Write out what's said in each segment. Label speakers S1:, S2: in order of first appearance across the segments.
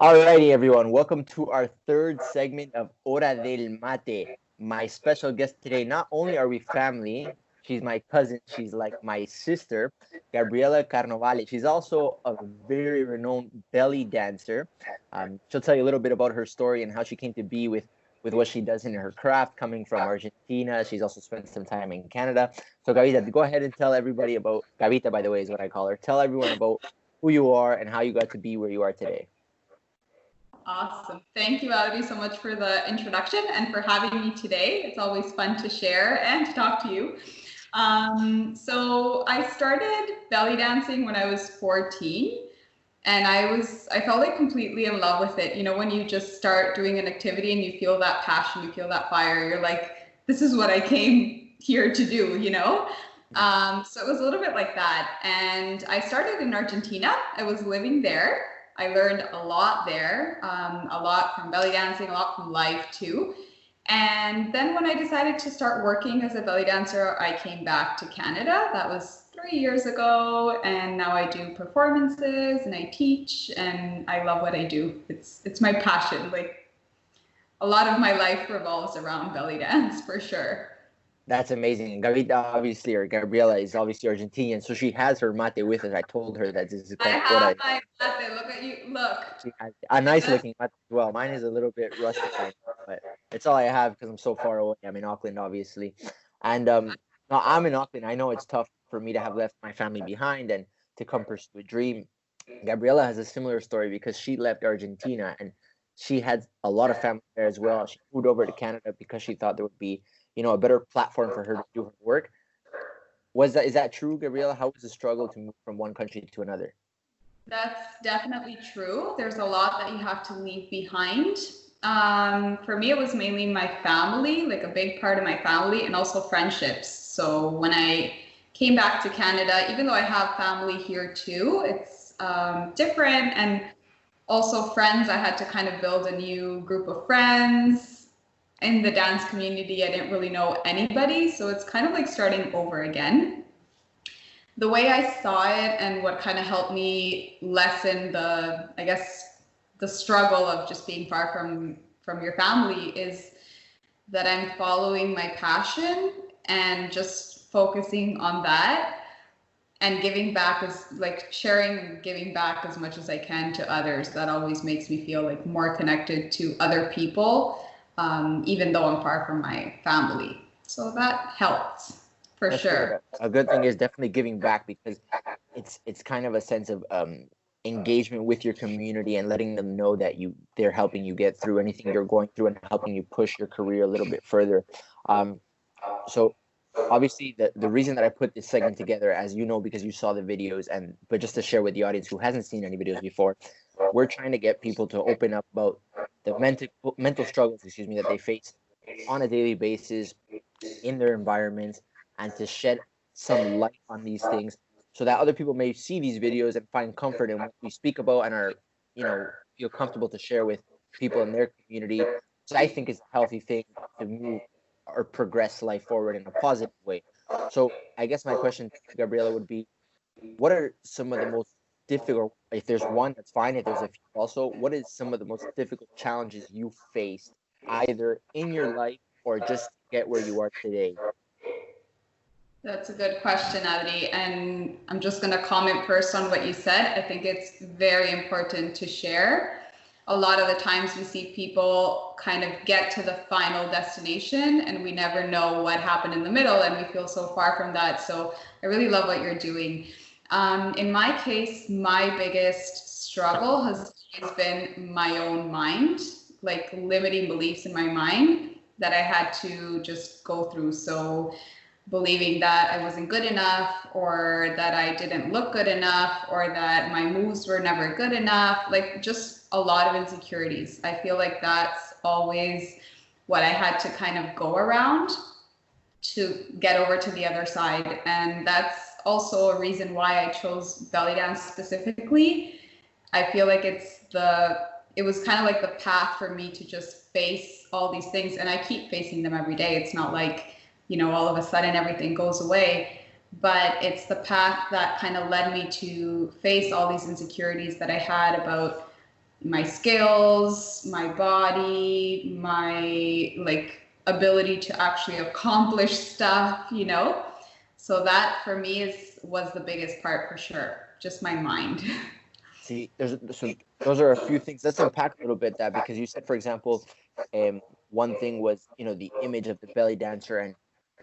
S1: Alrighty, everyone. Welcome to our third segment of Hora del Mate. My special guest today, not only are we family, she's my cousin, she's like my sister, Gabriela Carnovale. She's also a very renowned belly dancer. She'll tell you a little bit about her story and how she came to be with what she does in her craft, coming from Argentina. She's also spent some time in Canada. So, Gavita, go ahead and tell everybody about Gavita, by the way, is what I call her. Tell everyone about who you are and how you got to be where you are today.
S2: Awesome. Thank you, Abby, so much for the introduction and for having me today. It's always fun to share and to talk to you. So I started belly dancing when I was 14, and I felt like completely in love with it. You know, when you just start doing an activity and you feel that passion, you feel that fire, you're like, this is what I came here to do, you know? So it was a little bit like that. And I started in Argentina. I was living there. I learned a lot there, a lot from belly dancing, a lot from life too. And then when I decided to start working as a belly dancer, I came back to Canada. That was 3 years ago. And now I do performances and I teach and I love what I do. It's my passion. Like a lot of my life revolves around belly dance for sure.
S1: That's amazing. Gavita, obviously, or Gabriela is obviously Argentinian, so she has her mate with us. I told her that this is
S2: I
S1: called
S2: have
S1: hora.
S2: my mate. Look at you. Look.
S1: She has a nice looking mate as well. Mine is a little bit rustic right now, but it's all I have because I'm so far away. I'm in Auckland, obviously, and no, I'm in Auckland. I know it's tough for me to have left my family behind and to come pursue a dream. Gabriela has a similar story because she left Argentina and she had a lot of family there as well. She moved over to Canada because she thought there would be, a better platform for her to do her work. Is that true, Gabriela? How was the struggle to move from one country to another?
S2: That's definitely true. There's a lot that you have to leave behind. For me, it was mainly my family, like a big part of my family, and also friendships. So when I came back to Canada, even though I have family here too, it's different. And also friends, I had to kind of build a new group of friends. In the dance community, I didn't really know anybody. So it's kind of like starting over again. The way I saw it and what kind of helped me lessen the struggle of just being far from your family is that I'm following my passion and just focusing on that and giving back as like sharing and giving back as much as I can to others. That always makes me feel like more connected to other people, even though I'm far from my family. So that helps. For
S1: That's
S2: sure.
S1: good. A good thing is definitely giving back because it's kind of a sense of engagement with your community and letting them know that they're helping you get through anything you're going through and helping you push your career a little bit further. Um, so obviously the reason that I put this segment together, as you know, because you saw the videos, but just to share with the audience who hasn't seen any videos before, we're trying to get people to open up about the mental struggles, that they face on a daily basis in their environments and to shed some light on these things so that other people may see these videos and find comfort in what we speak about and are, feel comfortable to share with people in their community. So I think is a healthy thing to move or progress life forward in a positive way. So I guess my question to Gabriela would be, what are some of the most difficult, if there's one, that's fine. If there's a few also, what is some of the most difficult challenges you faced either in your life or just to get where you are today?
S2: That's a good question, Adri. And I'm just going to comment first on what you said. I think it's very important to share. A lot of the times we see people kind of get to the final destination and we never know what happened in the middle and we feel so far from that. So I really love what you're doing. In my case, my biggest struggle has always been my own mind, like limiting beliefs in my mind that I had to just go through. So believing that I wasn't good enough or that I didn't look good enough or that my moves were never good enough, like just a lot of insecurities. I feel like that's always what I had to kind of go around to get over to the other side. And that's also a reason why I chose belly dance specifically. I feel like it was kind of like the path for me to just face all these things, and I keep facing them every day. It's not like, all of a sudden everything goes away, but it's the path that kind of led me to face all these insecurities that I had about, my skills, my body, my like ability to actually accomplish stuff, you know. So that for me was the biggest part for sure, just my mind.
S1: See, so those are a few things. Let's unpack a little bit that, because you said, for example, one thing was, the image of the belly dancer and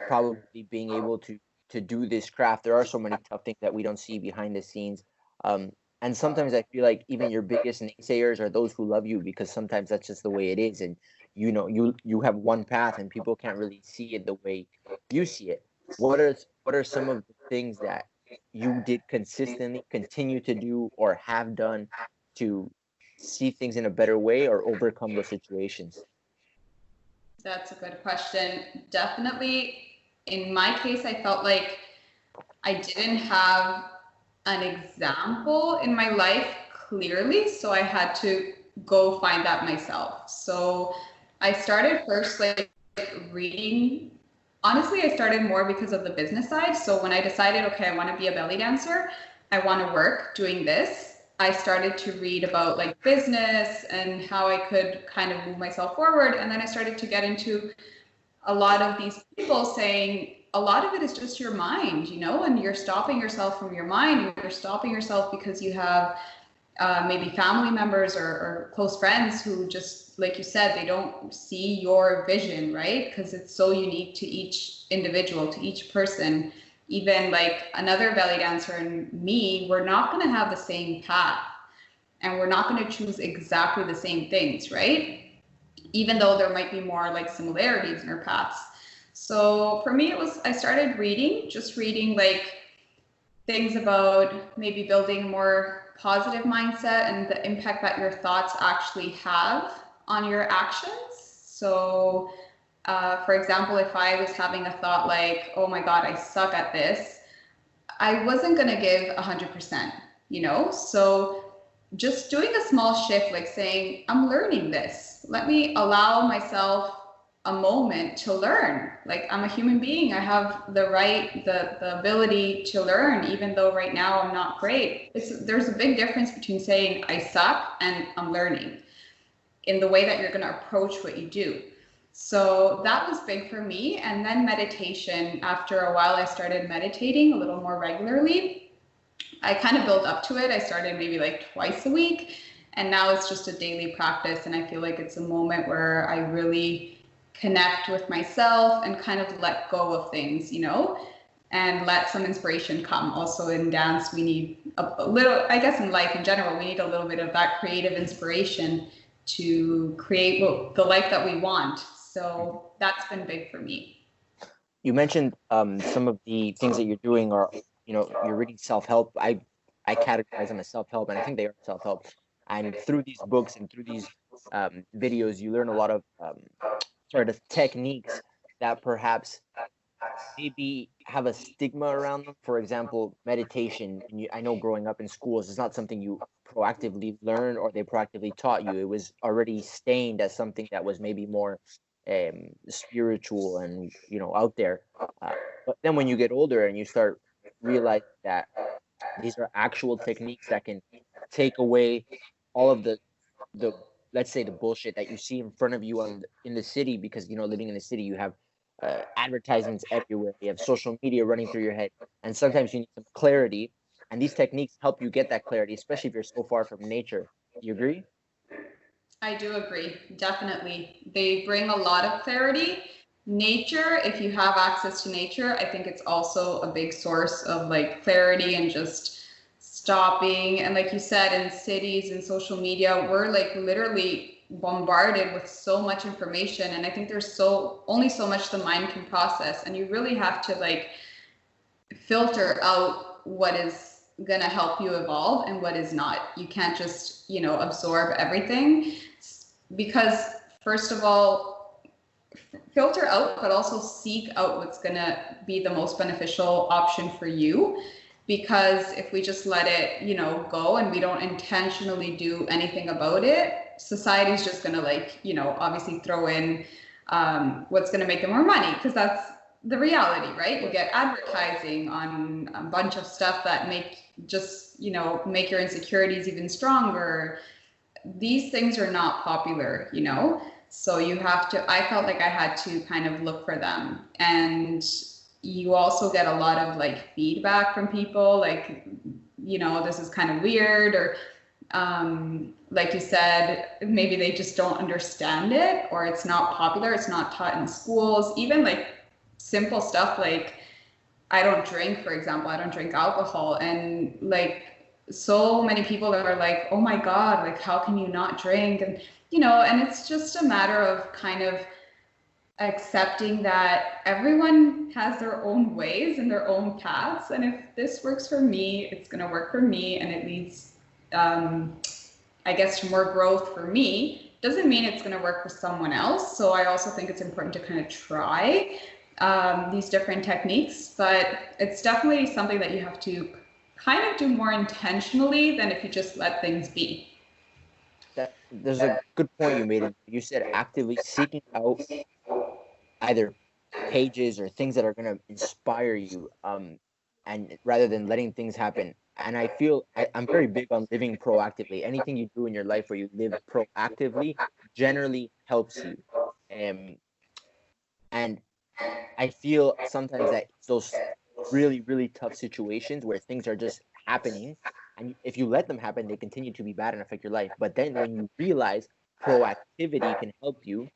S1: probably being able to do this craft. There are so many tough things that we don't see behind the scenes. And sometimes I feel like even your biggest naysayers are those who love you, because sometimes that's just the way it is. And you have one path and people can't really see it the way you see it. What are some of the things that you did consistently, continue to do, or have done to see things in a better way or overcome those situations?
S2: That's a good question. Definitely, in my case, I felt like I didn't have an example in my life clearly, so I had to go find that myself. So I started first like reading. Honestly, I started more because of the business side. So when I decided, okay, I want to be a belly dancer, I want to work doing this, I started to read about like business and how I could kind of move myself forward. And then I started to get into a lot of these people saying a lot of it is just your mind, you know, and you're stopping yourself from your mind. You're stopping yourself because you have maybe family members or close friends who just, like you said, they don't see your vision, right? Because it's so unique to each individual, to each person. Even like another belly dancer and me, we're not going to have the same path and we're not going to choose exactly the same things, right? Even though there might be more like similarities in our paths. So for me, I started reading, just reading like things about maybe building a more positive mindset and the impact that your thoughts actually have on your actions. So, for example, if I was having a thought like, oh my God, I suck at this, I wasn't going to give 100%, you know? So just doing a small shift, like saying, I'm learning this. Let me allow myself a moment to learn. Like I'm a human being. I have the right, the ability to learn, even though right now I'm not great. There's a big difference between saying I suck and I'm learning in the way that you're going to approach what you do. So that was big for me. And then meditation, after a while, I started meditating a little more regularly. I kind of built up to it. I started maybe like twice a week, and now it's just a daily practice. And I feel like it's a moment where I really connect with myself and kind of let go of things, you know, and let some inspiration come. Also in dance, we need a little, I guess in life in general, we need a little bit of that creative inspiration to create the life that we want. So that's been big for me.
S1: You mentioned some of the things that you're doing are, you're reading self-help. I categorize them as self-help, and I think they are self-help. And through these books and through these videos, you learn a lot of sort of techniques that perhaps maybe have a stigma around them. For example, meditation. And I know growing up in schools, it's not something you proactively learn or they proactively taught you. It was already stained as something that was maybe more spiritual and out there. But then when you get older and you start realizing that these are actual techniques that can take away all of the let's say the bullshit that you see in front of you in the city, because living in the city you have advertisements everywhere, you have social media running through your head, and sometimes you need some clarity, and these techniques help you get that clarity, especially if you're so far from nature. Do you agree?
S2: I do agree, definitely. They bring a lot of clarity. Nature, if you have access to nature, I think it's also a big source of like clarity and just stopping. And like you said, in cities and social media, we're like literally bombarded with so much information. And I think there's only so much the mind can process. And you really have to like filter out what is going to help you evolve and what is not. You can't just, absorb everything, because first of all, filter out, but also seek out what's going to be the most beneficial option for you. Because if we just let it, go and we don't intentionally do anything about it, society's just going to obviously throw in what's going to make them more money, because that's the reality, right? You get advertising on a bunch of stuff that make your insecurities even stronger. these things are not popular, you know? So you have to, I felt like I had to kind of look for them. And you also get a lot of like feedback from people, like, you know, this is kind of weird, or like you said, maybe they just don't understand it, or it's not popular, it's not taught in schools. Even like simple stuff like, I don't drink, for example, I don't drink alcohol. And like so many people that are like, oh my God, like how can you not drink? And, you know, and it's just a matter of kind of accepting that everyone has their own ways and their own paths. And if this works for me, it's going to work for me. And it leads, I guess, to more growth for me. Doesn't mean it's going to work for someone else. So I also think it's important to kind of try these different techniques, but it's definitely something that you have to kind of do more intentionally than if you just let things be.
S1: That there's a good point you made. You said actively seeking out either pages or things that are going to inspire you, and rather than letting things happen. And I feel I'm very big on living proactively. Anything you do in your life where you live proactively generally helps you. And I feel sometimes that it's those really, really tough situations where things are just happening, and if you let them happen, they continue to be bad and affect your life. But then when you realize proactivity can help you,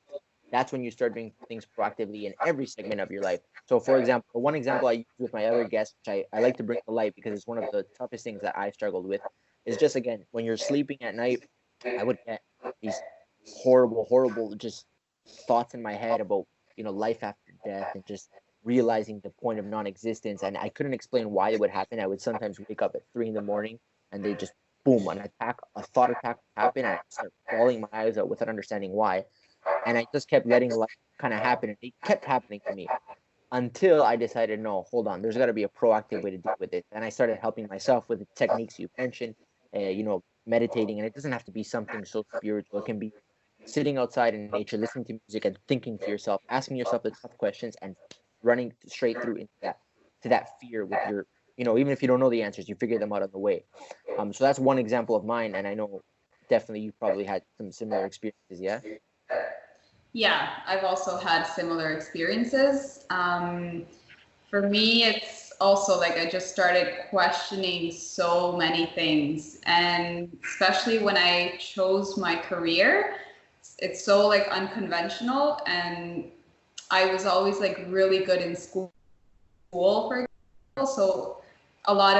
S1: that's when you start doing things proactively in every segment of your life. So, for example, one example I use with my other guests, which I like to bring to light because it's one of the toughest things that I struggled with, is just again, when you're sleeping at night, I would get these horrible, horrible just thoughts in my head about, life after death and just realizing the point of non-existence. And I couldn't explain why it would happen. I would sometimes wake up at 3 in the morning and they just boom, a thought attack would happen, and I start bawling my eyes out without understanding why. And I just kept letting life kind of happen, and it kept happening to me until I decided, no, hold on, there's got to be a proactive way to deal with it. And I started helping myself with the techniques you mentioned, meditating, and it doesn't have to be something so spiritual. It can be sitting outside in nature, listening to music, and thinking to yourself, asking yourself the tough questions, and running straight through into that fear with your, even if you don't know the answers, you figure them out on the way. So that's one example of mine, and I know definitely you probably had some similar experiences. Yeah.
S2: Yeah, I've also had similar experiences. For me, it's also like I just started questioning so many things. And especially when I chose my career, it's so like unconventional. And I was always like really good in school, for example. So a lot of